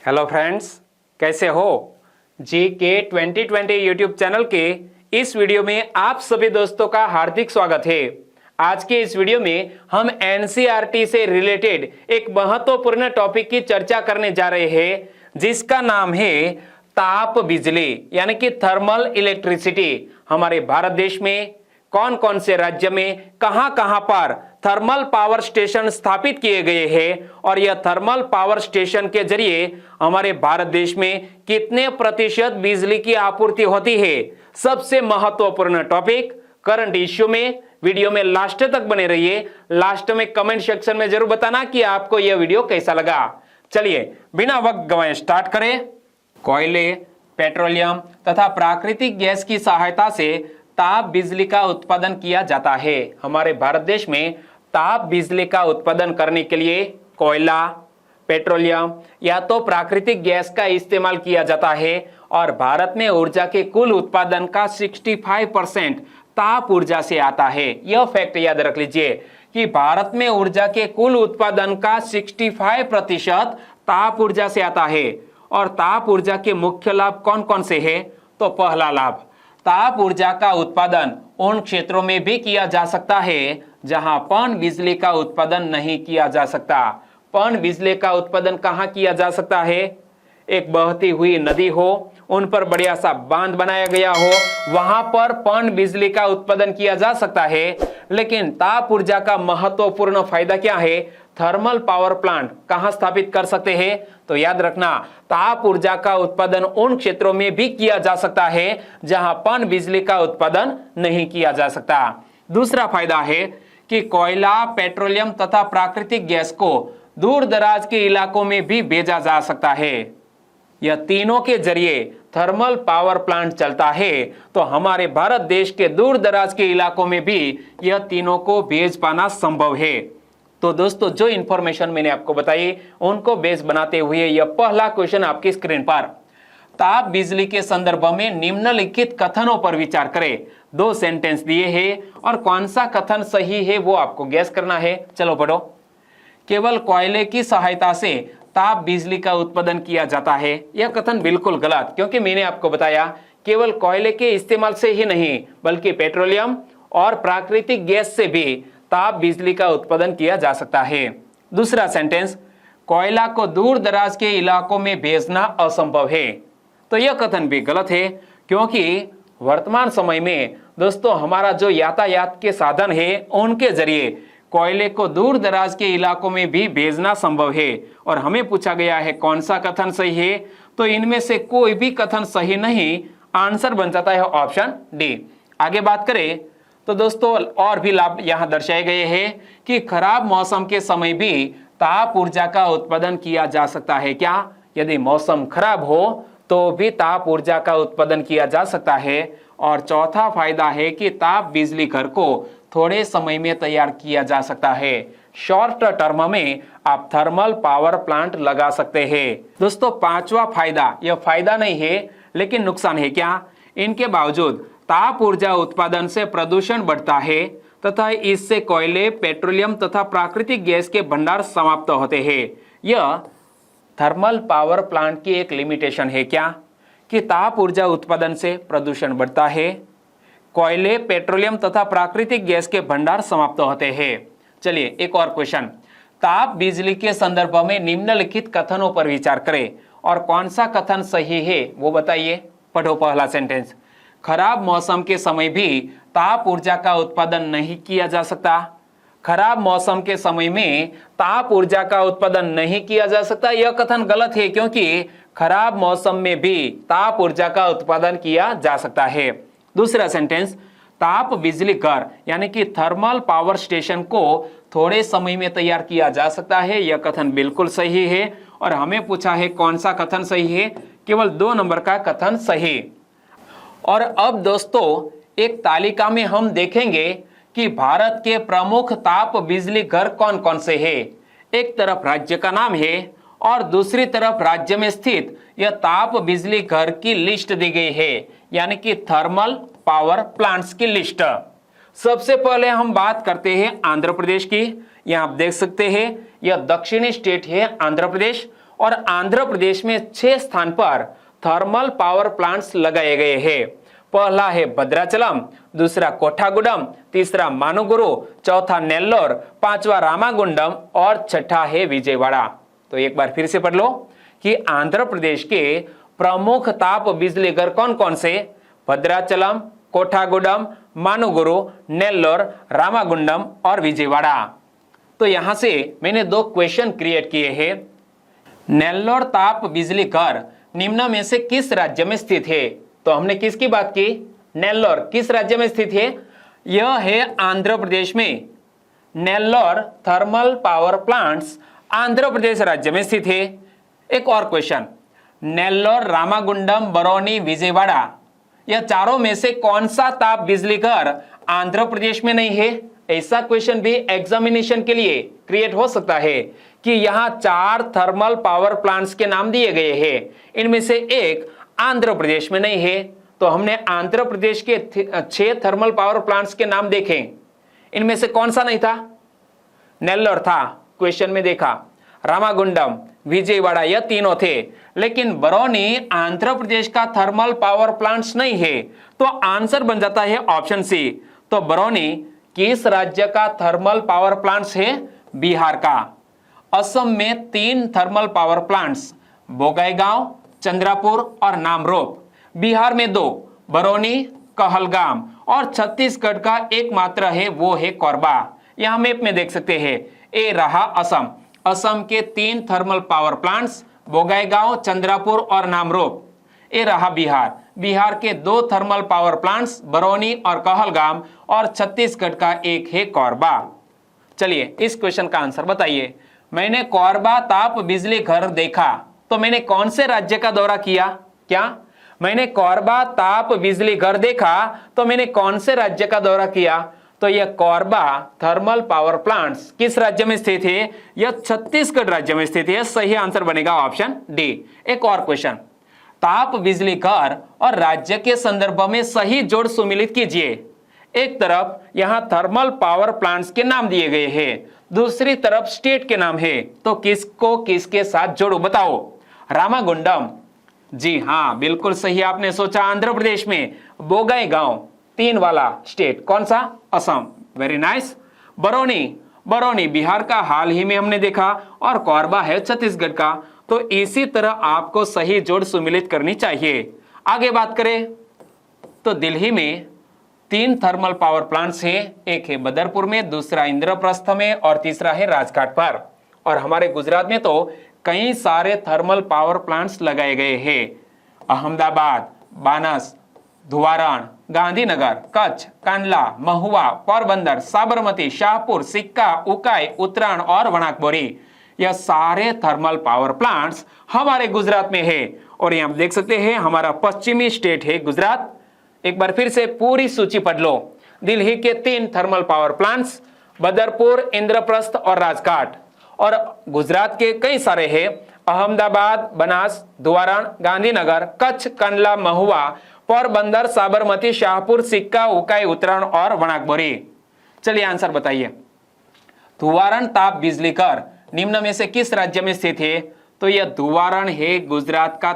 Hello friends, कैसे हो। जी के 2020 यूट्यूब चैनल के इस वीडियो में आप सभी दोस्तों का हार्दिक स्वागत है। आज के इस वीडियो में हम एनसीईआरटी से रिलेटेड एक महत्वपूर्ण टॉपिक की चर्चा करने जा रहे हैं, जिसका नाम है ताप बिजली यानी कि थर्मल इलेक्ट्रिसिटी। हमारे भारत देश में कौन कौन से राज्य में कहां कहां पर थर्मल पावर स्टेशन स्थापित किए गए हैं और यह थर्मल पावर स्टेशन के जरिए हमारे भारत देश में कितने प्रतिशत बिजली की आपूर्ति होती है। सबसे महत्वपूर्ण टॉपिक करंट इश्यू में वीडियो में लास्ट तक बने रहिए। लास्ट में कमेंट सेक्शन में जरूर बताना कि आपको यह वीडियो कैसा लगा। चलिए बिना वक्त गवाए स्टार्ट करें। कोयले, पेट्रोलियम तथा प्राकृतिक गैस की सहायता से ताप बिजली का उत्पादन किया जाता है। हमारे भारत देश में ताप बिजली का उत्पादन करने के लिए कोयला, पेट्रोलियम या तो प्राकृतिक गैस का इस्तेमाल किया जाता है और भारत में ऊर्जा के कुल उत्पादन का 65% ताप ऊर्जा से आता है। यह फैक्ट याद रख लीजिए कि भारत में ऊर्जा के कुल उत्पादन का 65% ताप ऊर्जा से आता है। और ताप ऊर्जा के मुख्य लाभ कौन कौन से हैं? तो पहला लाभ, ताप ऊर्जा का उत्पादन उन क्षेत्रों में भी किया जा सकता है जहां पवन बिजली का उत्पादन नहीं किया जा सकता। पवन बिजली का उत्पादन कहां किया जा सकता है? एक बहती हुई नदी हो, उन पर बढ़िया सा बांध बनाया गया हो, वहां पर पवन बिजली का उत्पादन किया जा सकता है। लेकिन ताप ऊर्जा का महत्वपूर्ण फायदा क्या है? थर्मल पावर प्लांट कहां स्थापित कर सकते हैं? तो याद रखना, ताप ऊर्जा का उत्पादन उन क्षेत्रों में भी किया जा सकता है जहां पवन बिजली का उत्पादन नहीं किया जा सकता। दूसरा फायदा है कि कोयला, पेट्रोलियम तथा प्राकृतिक गैस को दूर दराज के इलाकों में भी भेजा जा सकता है। यह तीनों के जरिए थर्मल पावर प्लांट चलता है, तो हमारे भारत देश के दूर दराज के इलाकों में भी यह तीनों को भेज पाना संभव है। तो दोस्तों, जो इंफॉर्मेशन मैंने आपको बताई उनको बेस बनाते हुए यह पहला क्वेश्चन आपकी स्क्रीन पर। ताप बिजली के संदर्भ में निम्नलिखित कथनों पर विचार करें। 2 सेंटेंस दिए हैं और कौन सा कथन सही है वो आपको गैस करना है। चलो पढ़ो। केवल कोयले की सहायता से ताप बिजली का उत्पादन किया जाता है। यह कथन बिल्कुल गलत, क्योंकि मैंने आपको बताया केवल कोयले के इस्तेमाल से ही नहीं बल्कि पेट्रोलियम और प्राकृतिक गैस से भी ताप बिजली का उत्पादन किया जा सकता है। दूसरा सेंटेंस, कोयला को दूर दराज के इलाकों में भेजना असंभव है। तो यह कथन भी गलत है, क्योंकि वर्तमान समय में दोस्तों हमारा जो यातायात के साधन है उनके जरिए कोयले को दूर दराज के इलाकों में भी भेजना संभव है। और हमें पूछा गया है कौन सा कथन सही है, तो इनमें से कोई भी कथन सही नहीं। आंसर बन जाता है ऑप्शन डी। आगे बात करें तो दोस्तों और भी लाभ यहां दर्शाए गए हैं कि खराब मौसम के समय भी ताप ऊर्जा का उत्पादन किया जा सकता है। क्या? यदि मौसम खराब हो तो भी ताप ऊर्जा का उत्पादन किया जा सकता है। और चौथा फायदा है कि ताप बिजली घर को थोड़े समय में तैयार किया जा सकता है। शॉर्ट टर्म में आप थर्मल पावर प्लांट लगा सकते हैं। दोस्तों, पांचवा फायदा, यह फायदा नहीं है लेकिन नुकसान है। क्या? इनके बावजूद ताप ऊर्जा उत्पादन से प्रदूषण बढ़ता है तथा इससे कोयले, पेट्रोलियम तथा प्राकृतिक गैस के भंडार समाप्त होते हैं। यह थर्मल पावर प्लांट की एक लिमिटेशन है। क्या? कि ताप ऊर्जा उत्पादन से प्रदूषण बढ़ता है, कोयले, पेट्रोलियम तथा प्राकृतिक गैस के भंडार समाप्त होते हैं। चलिए एक और क्वेश्चन। ताप बिजली के संदर्भ में निम्नलिखित कथनों पर विचार करें और कौन सा कथन सही है वो बताइए। पढ़ो पहला सेंटेंस, खराब मौसम के समय भी ताप ऊर्जा का उत्पादन नहीं किया जा सकता। खराब मौसम के समय में ताप ऊर्जा का उत्पादन नहीं किया जा सकता, यह कथन गलत है, क्योंकि खराब मौसम में भी ताप ऊर्जा का उत्पादन किया जा सकता है। दूसरा सेंटेंस, ताप बिजली घर यानी कि थर्मल पावर स्टेशन को थोड़े समय में तैयार किया जा सकता है, यह कथन बिल्कुल सही है। और हमें पूछा है कौन सा कथन सही है, केवल 2 नंबर का कथन सही। और अब दोस्तों एक तालिका में हम देखेंगे कि भारत के प्रमुख ताप बिजली घर कौन कौन से हैं। एक तरफ राज्य का नाम है और दूसरी तरफ राज्य में स्थित यह ताप बिजली घर की लिस्ट दी गई है, यानी कि थर्मल पावर प्लांट्स की लिस्ट। सबसे पहले हम बात करते हैं आंध्र प्रदेश की। यहां आप देख सकते हैं यह दक्षिणी स्टेट है आंध्र प्रदेश और आंध्र प्रदेश में 6 स्थान पर थर्मल पावर प्लांट्स लगाए गए हैं। पहला है भद्राचलम, दूसरा कोठागुडम, तीसरा मानुगुरु, चौथा नेल्लोर, पांचवा रामागुंडम और छठा है विजयवाड़ा। तो एक बार फिर से पढ़ लो कि आंध्र प्रदेश के प्रमुख ताप बिजली घर कौन कौन से? भद्राचलम, कोठागुडम, मानुगुरु, नेल्लोर, रामागुंडम और विजयवाड़ा। तो यहां से मैंने 2 क्वेश्चन क्रिएट किए हैं। नेल्लोर ताप बिजली घर निम्न में से किस राज्य में स्थित है? तो हमने किसकी बात की? नेल्लोर किस राज्य में स्थित है? यह है आंध्र प्रदेश में। Nellore thermal power plants Andhra Pradesh राज्य में स्थित है। एक और क्वेश्चन, नेल्लोर, रामागुंडम, बरौनी, विजयवाड़ा, यह चारों में से कौन सा ताप बिजली घर आंध्र प्रदेश में नहीं है? ऐसा क्वेश्चन भी एग्जामिनेशन के लिए क्रिएट हो सकता है कि यहां 4 थर्मल पावर प्लांट्स के नाम दिए गए हैं, इनमें से एक आंध्र प्रदेश में नहीं है। तो हमने आंध्र प्रदेश के 6 थर्मल पावर प्लांट्स के नाम देखे, इनमें से कौन सा नहीं था? नेल्लोर था, क्वेश्चन में देखा, रामागुंडम, विजयवाड़ा, यह तीनों थे। लेकिन बरौनी आंध्र प्रदेश का थर्मल पावर प्लांट्स नहीं है, तो आंसर बन जाता है ऑप्शन सी। तो बरौनी किस राज्य का थर्मल पावर प्लांट्स है? बिहार का। असम में 3 thermal power plants, Bongaigaon, Chandrapur और नामरोप। बिहार में 2, बरौनी, कहलगाम, और छत्तीसगढ़ का एकमात्र है, वो है कोरबा। यहां मैप में देख सकते हैं, ए रहा असम। असम के 3 thermal power plants, Bongaigaon, Chandrapur और नामरोप। ए रहा बिहार। बिहार के 2 थर्मल पावर प्लांट्स, बरौनी और कहलगाम, और छत्तीसगढ़ का एक है कोरबा। चलिए इस क्वेश्चन का आंसर बताइए। मैंने कोरबा ताप बिजली घर देखा, तो मैंने कौन से राज्य का दौरा किया? क्या मैंने कोरबा ताप बिजली घर देखा तो मैंने कौन से राज्य का दौरा किया? तो यह कोरबा थर्मल पावर प्लांट्स किस राज्य में स्थित है? यह छत्तीसगढ़ राज्य में स्थित है। सही आंसर बनेगा ऑप्शन डी। एक और क्वेश्चन, ताप बिजली घर और राज्य के संदर्भ में सही जोड़ सुमिलित कीजिए। एक तरफ यहां थर्मल पावर प्लांट्स के नाम दिए गए हैं, दूसरी तरफ स्टेट के नाम है, तो किसको किसके साथ जोड़ो बताओ? रामागुंडम, जी हां बिल्कुल सही आपने सोचा, आंध्र प्रदेश में। बोगाईगांव 3 वाला स्टेट कौन सा? Assam, very nice. बरौनी, बरौनी बिहार का हाल ही में हमने देखा, और कोरबा है छत्तीसगढ़ का। तो इसी तरह आपको सही जोड़ सुमिलित करनी चाहिए। आगे बात करें तो दिल्ली में 3 थर्मल पावर प्लांट्स हैं, एक है बदरपुर में, दूसरा इंद्रप्रस्थ में और तीसरा है राजघाट पर। और हमारे गुजरात में तो कई सारे थर्मल पावर प्लांट्स लगाए गए हैं। अहमदाबाद, बानस, धुवारण, गांधीनगर, कच्छ, कांडला, महुआ, पोरबंदर, साबरमती, शाहपुर, सिक्का, उकाई, उतराण और वनाकबोरी, यह सारे थर्मल पावर प्लांट्स हमारे गुजरात में है। और यहां देख सकते हैं हमारा पश्चिमी स्टेट है गुजरात। एक बार फिर से पूरी सूची पढ़ लो। दिल्ली के 3 thermal power plants, Badarpur, Indraprastha और राजघाट। और गुजरात के कई सारे हैं, अहमदाबाद, बनास, धुवारण, गांधीनगर, कच्छ, कंडला, महुआ, पोरबंदर, साबरमती, शाहपुर, सिक्का, उकाई, उतराण और वनाकबोरी। चलिए आंसर बताइए। धुवारण ताप बिजली घर निम्न में से किस राज्य में स्थित है? तो यह धुवारण है गुजरात का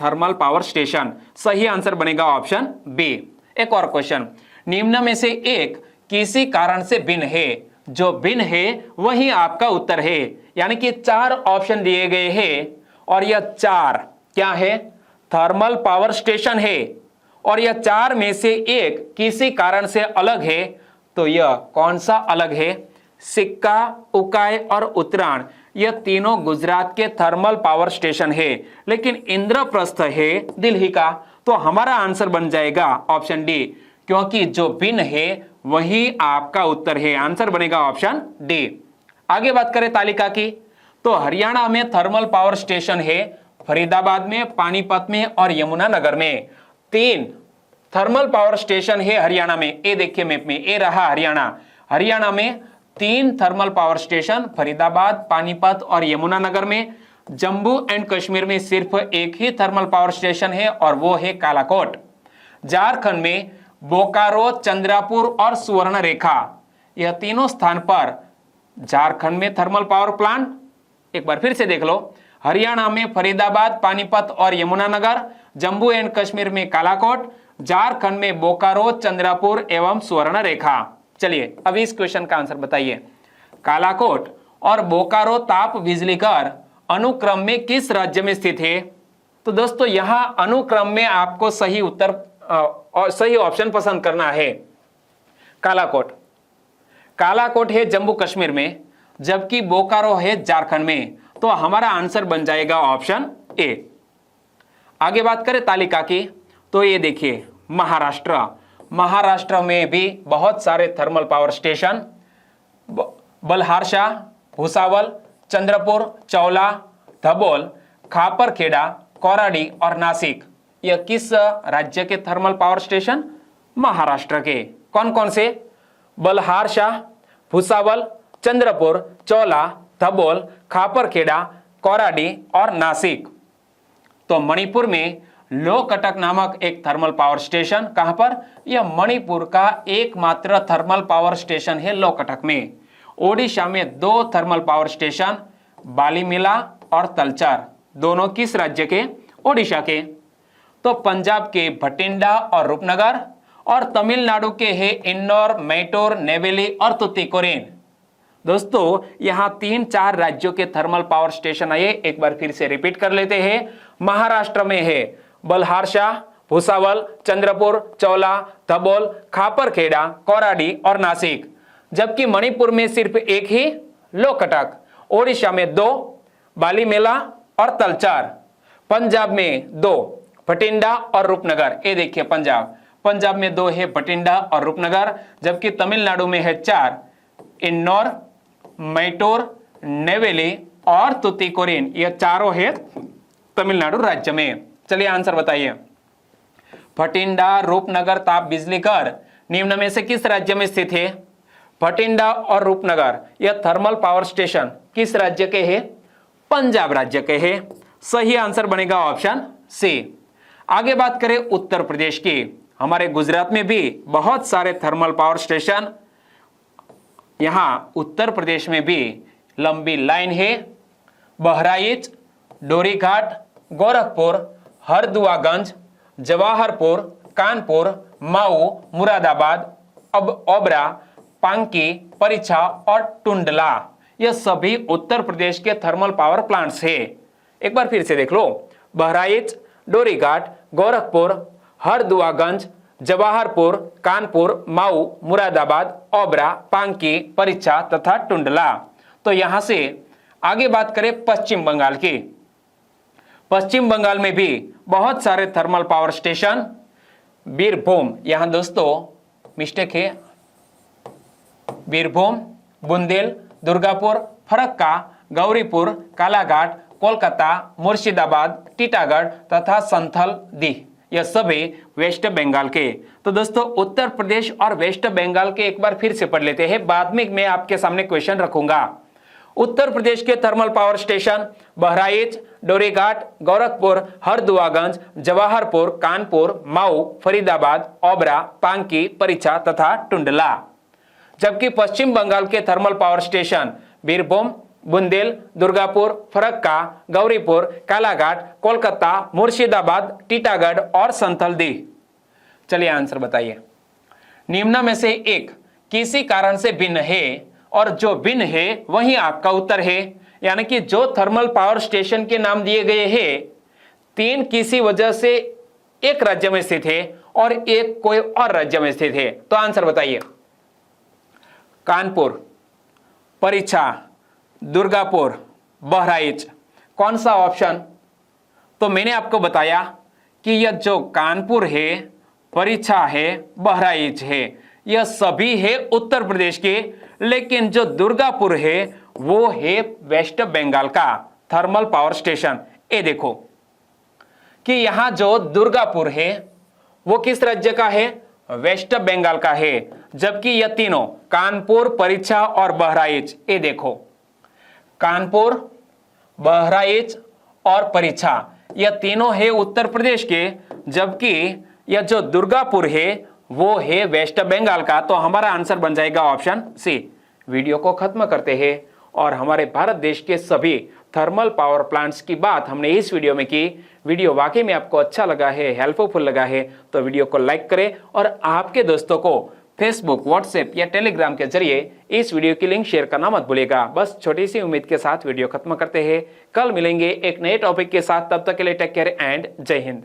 थर्मल पावर स्टेशन। सही आंसर बनेगा ऑप्शन बी। एक और क्वेश्चन, निम्न में से एक किसी कारण से भिन्न है? जो भिन्न है वही आपका उत्तर है। यानी कि 4 ऑप्शन दिए गए हैं और यह 4 क्या है? थर्मल पावर स्टेशन है। और यह 4 में से एक किसी कारण से अलग है, तो यह कौन सा अलग है? सिक्का, उकाई और उतराण, यह तीनों गुजरात के थर्मल पावर स्टेशन है, लेकिन इंद्रप्रस्थ है दिल्ली का। तो हमारा आंसर बन जाएगा ऑप्शन डी, क्योंकि जो भिन्न है वही आपका उत्तर है। आंसर बनेगा ऑप्शन डी। आगे बात करें तालिका की, तो हरियाणा में थर्मल पावर स्टेशन है, फरीदाबाद में, पानीपत में और यमुनानगर में। 3 थर्मल पावर स्टेशन है हरियाणा में। ए देखिए मैप में, ए रहा हरियाणा। हरियाणा में 3 thermal power station, Faridabad, Panipat और यमुनानगर में। जम्मू एंड कश्मीर में सिर्फ एक ही थर्मल पावर स्टेशन है और वो है कालाकोट। झारखंड में बोकारो, चंद्रापुर और सुवर्णरेखा, यह तीनों स्थान पर झारखंड में थर्मल पावर प्लांट। एक बार फिर से देख लो, हरियाणा में फरीदाबाद, पानीपत और यमुनानगर, जम्मू एंड कश्मीर में कालाकोट, झारखंड में बोकारो, चंद्रपुर एवं स्वर्ण रेखा। चलिए अब इस क्वेश्चन का आंसर बताइए। कालाकोट और बोकारो ताप बिजली घर अनुक्रम में किस राज्य में स्थित है? तो दोस्तों यहां अनुक्रम में आपको सही उत्तर और सही ऑप्शन पसंद करना है। कालाकोट है जम्मू कश्मीर में, जबकि बोकारो है झारखंड में। तो हमारा आंसर बन जाएगा ऑप्शन ए। आगे बात करें तालिका की, तो ये देखिए महाराष्ट्र में भी बहुत सारे thermal power station, Ballarshah, Bhusawal, Chandrapur, Chola, Dhabol, Khaperkheda, Koradi और नासिक। यह किस राज्य के थर्मल पावर स्टेशन? महाराष्ट्र के। कौन कौन से? बल्हारशाह, भुसावल, चंद्रपुर, चौला, धबोल, खापरखेड़ा, कोराडी और नासिक। तो मणिपुर में लोकटक नामक एक थर्मल पावर स्टेशन, कहां पर? यह मणिपुर का एकमात्र थर्मल पावर स्टेशन है लोकटक में। ओडिशा में 2 थर्मल पावर स्टेशन, बालीमिला और तलचार, दोनों किस राज्य के? ओडिशा के। तो पंजाब के भटिंडा और रूपनगर, और तमिलनाडु के हैं इन्नौर, मैटूर, नेवेली और तुतीकोरिन। दोस्तों यहां 3-4 राज्यों के थर्मल पावर स्टेशन आए, एक बार फिर से रिपीट कर लेते हैं। महाराष्ट्र में है बल्हारशाह, भुसावल, चंद्रपुर, चौला, धबोल, खापरखेड़ा, कोराडी और नासिक। जबकि मणिपुर में सिर्फ एक ही लोकटक, ओडिशा में 2, बालीमेला और तलचार, पंजाब में 2, भटिंडा और रूपनगर। ये देखिए पंजाब में 2 है भटिंडा और रूपनगर, जबकि तमिलनाडु में है 4, इन्नौर, मैटूर, नेवेली और तुतीकोरिन। ये चारों है तमिलनाडु राज्य में। चलिए आंसर बताइए। भटिंडा, रूपनगर ताप बिजली घर निम्न में से किस राज्य में स्थित है? भटिंडा और रूपनगर यह थर्मल पावर स्टेशन किस राज्य के हैं? पंजाब राज्य के हैं। सही आंसर बनेगा ऑप्शन सी। आगे बात करें उत्तर प्रदेश की, हमारे गुजरात में भी बहुत सारे थर्मल पावर स्टेशन, यहां उत्तर प्रदेश में भी लंबी लाइन है। बहराइच, डोरीघाट, गोरखपुर, हरदुआगंज, जवाहरपुर, कानपुर, माऊ, मुरादाबाद, ओबरा, पांकी, परिछा और टुंडला, यह सभी उत्तर प्रदेश के थर्मल पावर प्लांट्स है। एक बार फिर से देख लो। बहराइच, डोरीघाट, गोरखपुर, हरदुआगंज, जवाहरपुर, कानपुर, माऊ, मुरादाबाद, ओबरा, पांकी, परिछा तथा टुंडला। तो यहां से आगे बात करें पश्चिम बंगाल की। पश्चिम बंगाल में भी बहुत सारे थर्मल पावर स्टेशन, बीरभूम, यहां दोस्तों मिस्टेक है, बीरभूम, बुंदेल, दुर्गापुर, फरक्का, गौरीपुर, कालाघाट, कोलकाता, मुर्शिदाबाद, टीटागढ़ तथा संथल दीह, यह सभी वेस्ट बंगाल के। तो दोस्तों उत्तर प्रदेश और वेस्ट बंगाल के एक बार फिर से पढ़ लेते हैं, बाद में मैं आपके सामने क्वेश्चन रखूंगा। उत्तर प्रदेश के thermal power station Bahraich, Dorighat, Gorakhpur, Harduaganj, Jawaharpur, Kanpur, Mau, Faridabad, Obra, Panki, परिछा तथा टुंडला। जबकि पश्चिम बंगाल के thermal power station Birbhum, Bundel, Durgapur, Farakka, Gauripur, Kalaghat, Kolkata, Murshidabad, Titagarh और संथल दीह। चलिए आंसर बताइए। निम्न में से एक किसी कारण से भिन्न है, और जो भिन्न है वही आपका उत्तर है। यानी कि जो थर्मल पावर स्टेशन के नाम दिए गए हैं, 3 किसी वजह से एक राज्य में स्थित है और एक कोई और राज्य में स्थित है। तो आंसर बताइए। कानपुर, परिछा, दुर्गापुर, बहराइच, कौन सा ऑप्शन? तो मैंने आपको बताया कि यह जो कानपुर है, परिछा है, बहराइच है, यह सभी है उत्तर प्रदेश के, लेकिन जो दुर्गापुर है वो है वेस्ट बंगाल का थर्मल पावर स्टेशन। ये देखो कि यहां जो दुर्गापुर है वो किस राज्य का है? वेस्ट बंगाल का है। जबकि यह तीनों कानपुर, परिछा और बहराइच, ये देखो कानपुर, बहराइच और परिछा, यह तीनों है उत्तर प्रदेश के, जबकि यह जो दुर्गापुर है वो है वेस्ट बंगाल का। तो हमारा आंसर बन जाएगा ऑप्शन सी। वीडियो को खत्म करते हैं और हमारे भारत देश के सभी थर्मल पावर प्लांट्स की बात हमने इस वीडियो में की। वीडियो वाकई में आपको अच्छा लगा है, हेल्पफुल लगा है तो वीडियो को लाइक करें और आपके दोस्तों को फेसबुक, व्हाट्सएप या टेलीग्राम के जरिए इस वीडियो की लिंक शेयर करना मत भूलिएगा। बस छोटी सी उम्मीद के साथ वीडियो खत्म करते हैं। कल मिलेंगे एक नए टॉपिक के साथ, तब तक के लिए टेक केयर एंड जय हिंद।